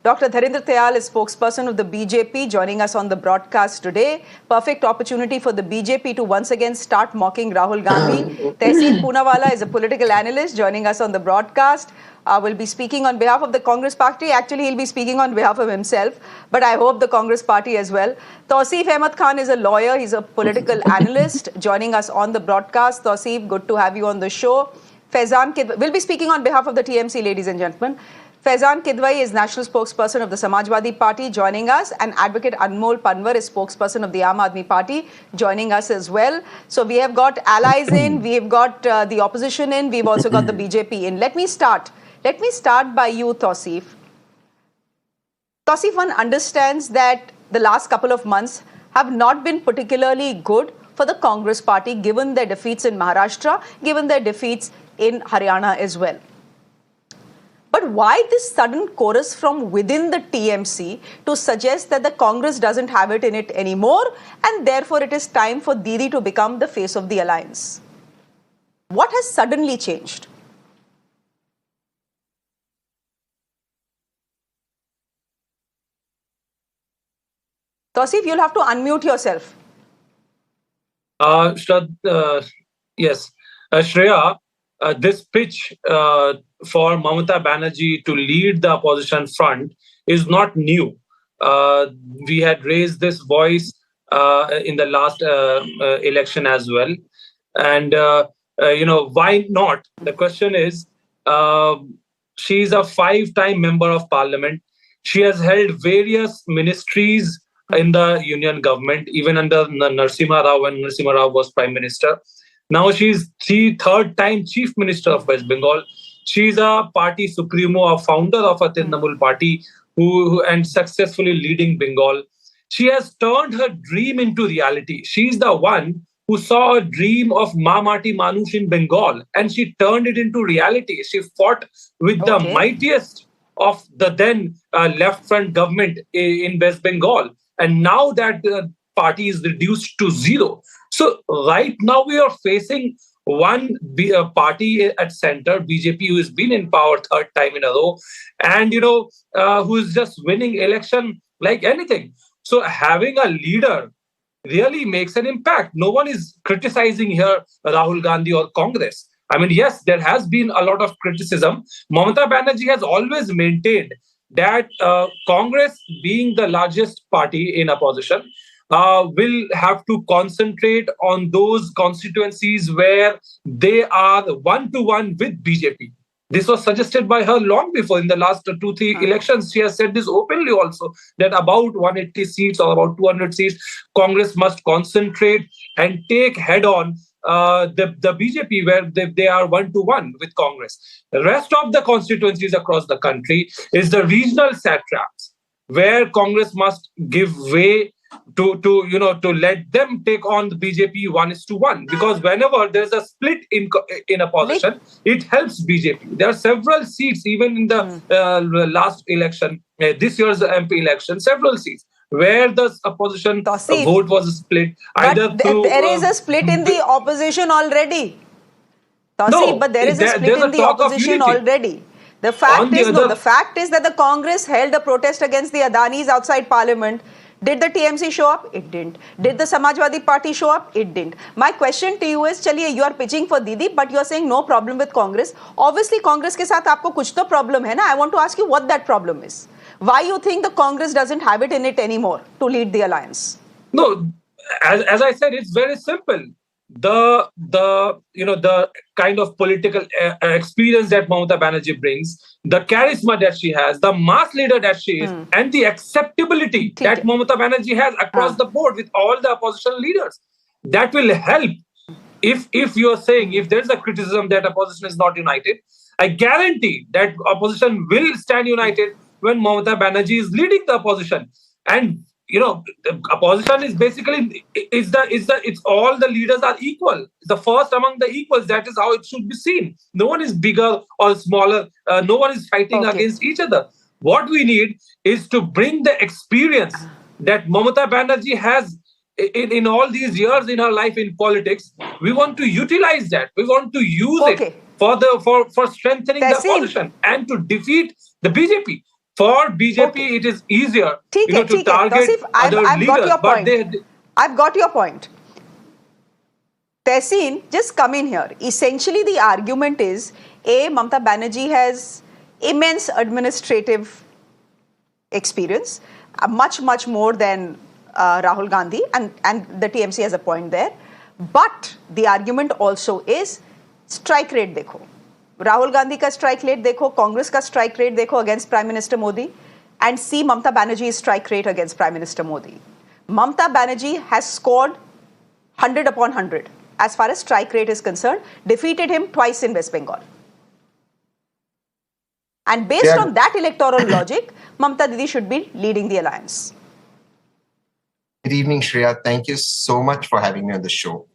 Dr. Dharendra Tayal is spokesperson of the BJP, joining us on the broadcast today. Perfect opportunity for the BJP to once again start mocking Rahul Gandhi. Tehseen Poonawalla is a political analyst, joining us on the broadcast. Will be speaking on behalf of the Congress party. Actually, he'll be speaking on behalf of himself, but I hope the Congress party as well. Touseef Khan is a lawyer. He's a political analyst, joining us on the broadcast. Touseef, good to have you on the show. Faizan Kidwai will be speaking on behalf of the TMC, ladies and gentlemen. Faizan Kidwai is national spokesperson of the Samajwadi Party, joining us, and Advocate Anmol Panwar is spokesperson of the Aam Aadmi Party, joining us as well. So we have got allies in, we have got the opposition in, we've also got the BJP in. Let me start by you, Touseef. Touseef, one understands that the last couple of months have not been particularly good for the Congress party, given their defeats in Maharashtra, given their defeats in Haryana as well. But why this sudden chorus from within the TMC to suggest that the Congress doesn't have it in it anymore and therefore it is time for Didi to become the face of the alliance? What has suddenly changed? Touseef, you'll have to unmute yourself. Yes. Shreya, this pitch for Mamata Banerjee to lead the opposition front is not new. We had raised this voice in the last election as well. And, why not? The question is, she's a 5-time member of parliament. She has held various ministries in the union government, even under Narasimha Rao when Narasimha Rao was Prime Minister. Now she's the 3rd-time Chief Minister of West Bengal. She's a party supremo, a founder of a Trinamool party and successfully leading Bengal. She has turned her dream into reality. She's the one who saw a dream of Mamati Manush in Bengal and she turned it into reality. She fought with the mightiest of the then left front government in West Bengal. And now that party is reduced to zero. So right now we are facing one party at center, BJP, who has been in power 3rd time in a row, and who is just winning election like anything. So having a leader really makes an impact. No one is criticizing here Rahul Gandhi or Congress. I mean, yes, there has been a lot of criticism. Mamata Banerjee has always maintained that Congress, being the largest party in opposition, will have to concentrate on those constituencies where they are one-to-one with BJP. This was suggested by her long before. In the last 2-3 elections, she has said this openly also, that about 180 seats or about 200 seats, Congress must concentrate and take head-on the BJP, where they are one-to-one with Congress. The rest of the constituencies across the country is the regional satraps, where Congress must give way to let them take on the BJP 1:1, because whenever there's a split in opposition, it helps BJP. There are several seats, even in the last election, this year's MP election, several seats where the opposition vote was split. There is a split in the opposition already. No, but there is a split in the opposition already. The fact is that the Congress held a protest against the Adanis outside Parliament. Did the TMC show up? It didn't. Did the Samajwadi Party show up? It didn't. My question to you is, chaliye, you are pitching for Didi, but you are saying no problem with Congress. Obviously, Congress ke saath aapko kuch to problem hai na. I want to ask you what that problem is. Why you think the Congress doesn't have it in it anymore to lead the alliance? No, as I said, it's very simple. The kind of political experience that Mamata Banerjee brings, the charisma that she has, the mass leader that she is, and the acceptability that Mamata Banerjee has across the board with all the opposition leaders, that will help. If you are saying, if there's a criticism that opposition is not united, I guarantee that opposition will stand united when Mamata Banerjee is leading the opposition. And the opposition is basically it's all the leaders are equal. The first among the equals. That is how it should be seen. No one is bigger or smaller. No one is fighting against each other. What we need is to bring the experience that Mamata Banerjee has in all these years in her life in politics. We want to utilize that. We want to use it for strengthening the opposition and to defeat the BJP. For BJP, it is easier, to target Touseef, other I've leaders. got your But point. I've got your point. Tehseen, just come in here. Essentially, the argument is, Mamata Banerjee has immense administrative experience, much, much more than Rahul Gandhi, and the TMC has a point there. But the argument also is, strike rate dekho. Rahul Gandhi ka strike rate dekho, Congress ka strike rate dekho against Prime Minister Modi, and see Mamata Banerjee's strike rate against Prime Minister Modi. Mamata Banerjee has scored 100 upon 100 as far as strike rate is concerned, defeated him twice in West Bengal. And based on that electoral logic, Mamata Didi should be leading the alliance. Good evening, Shreya. Thank you so much for having me on the show.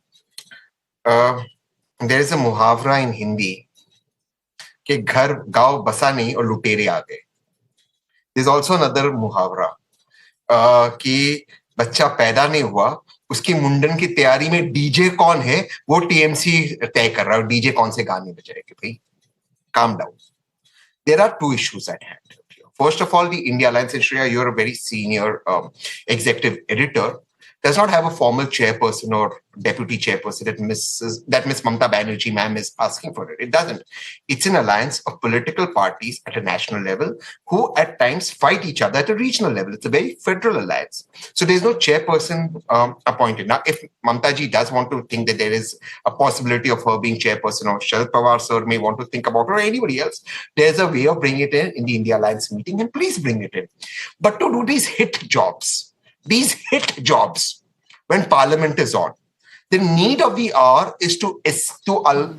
There is a muhavra in Hindi कि घर गांव बसा नहीं और लुटेरे आ गए. There's also another मुहावरा कि बच्चा पैदा नहीं हुआ, उसकी मुंडन की तैयारी में डीजे कौन है वो टीएमसी तय कर रहा है, डीजे कौन से गाने बजाएंगे. भाई, calm down. There are two issues at hand. First of all, the India Alliance, and Shreya, you're a very senior executive editor, does not have a formal chairperson or deputy chairperson that Miss Mamata Banerjee ma'am is asking for it. It doesn't. It's an alliance of political parties at a national level who at times fight each other at a regional level. It's a very federal alliance. So there's no chairperson appointed. Now, if Mamata ji does want to think that there is a possibility of her being chairperson, or Sharad Pawar sir may want to think about it, or anybody else, there's a way of bringing it in the India Alliance meeting, and please bring it in. But to do these hit jobs, when Parliament is on, the need of the hour is to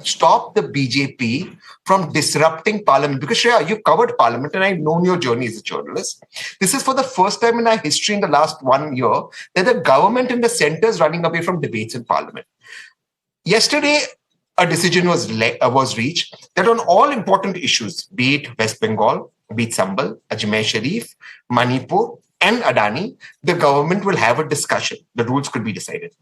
stop the BJP from disrupting Parliament. Because Shreya, you've covered Parliament and I've known your journey as a journalist. This is for the first time in our history in the last 1 year that the government in the centre is running away from debates in Parliament. Yesterday, a decision was reached that on all important issues, be it West Bengal, be it Sambal, Ajmer Sharif, Manipur, and Adani, the government will have a discussion. The rules could be decided.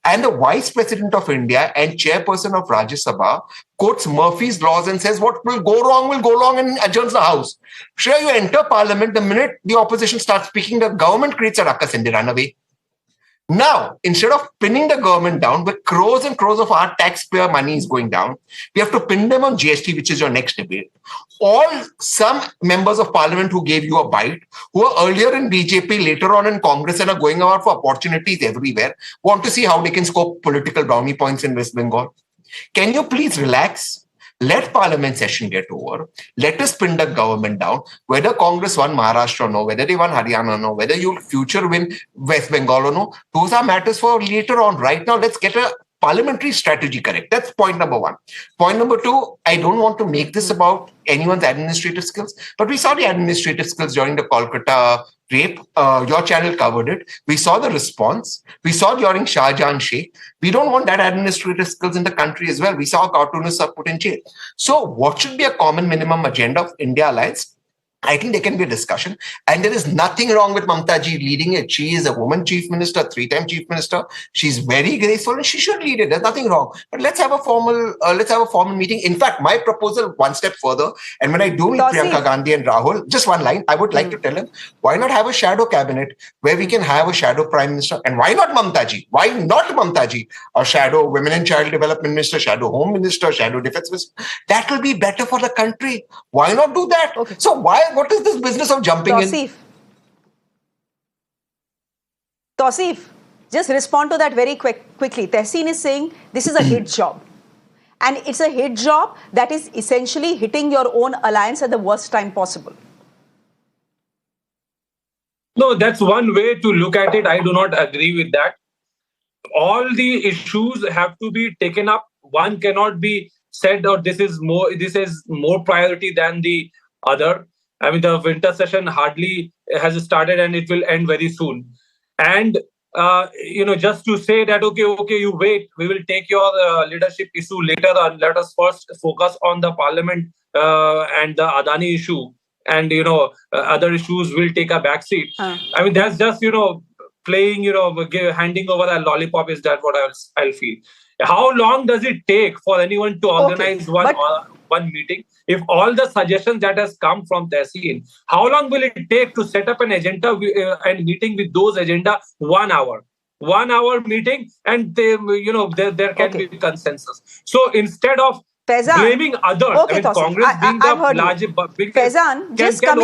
And the Vice President of India and Chairperson of Rajya Sabha quotes Murphy's laws and says what will go wrong and adjourns the House. Shreya, you enter Parliament, the minute the opposition starts speaking, the government creates a ruckus and they run away. Now, instead of pinning the government down, where crores and crores of our taxpayer money is going down, we have to pin them on GST, which is your next debate. Some members of Parliament who gave you a bite, who are earlier in BJP, later on in Congress, and are going out for opportunities everywhere, want to see how they can score political brownie points in West Bengal. Can you please relax? Let Parliament session get over. Let us pin the government down. Whether Congress won Maharashtra or no, whether they won Haryana or no, whether you'll future win West Bengal or no, those are matters for later on. Right now, let's get a parliamentary strategy correct. That's point number one. Point number two, I don't want to make this about anyone's administrative skills, but we saw the administrative skills during the Kolkata rape. Your channel covered it. We saw the response. We saw during Shah Jahan Sheikh. We don't want that administrative skills in the country as well. We saw cartoonists are put in jail. So what should be a common minimum agenda of India Alliance? I think there can be a discussion. And there is nothing wrong with Mamata ji leading it. She is a woman chief minister, 3-time chief minister. She's very graceful and she should lead it. There's nothing wrong. But let's have a formal meeting. In fact, my proposal one step further. And when I do meet Priyanka Gandhi and Rahul, just one line, I would like to tell him, why not have a shadow cabinet where we can have a shadow prime minister? And why not Mamata ji? Why not Mamata ji? A shadow women and child development minister, shadow home minister, shadow defense minister. That will be better for the country. Why not do that? Okay. So what is this business of jumping in? Touseef, just respond to that very quickly. Tehseen is saying this is a hit job. And it's a hit job that is essentially hitting your own alliance at the worst time possible. No, that's one way to look at it. I do not agree with that. All the issues have to be taken up. One cannot be said, or this is more priority than the other. I mean, the winter session hardly has started and it will end very soon. And, just to say that, okay, you wait, we will take your leadership issue later on. Let us first focus on the Parliament and the Adani issue. And, other issues will take a backseat. I mean, that's just, playing, handing over a lollipop. Is that what I'll feel? How long does it take for anyone to organize one one meeting. If all the suggestions that has come from Tehseen, how long will it take to set up an agenda and meeting with those agenda? 1 hour. 1 hour meeting, and there can be consensus. So instead of Faizan, blaming others, okay, Congress being the largest, Faizan, just coming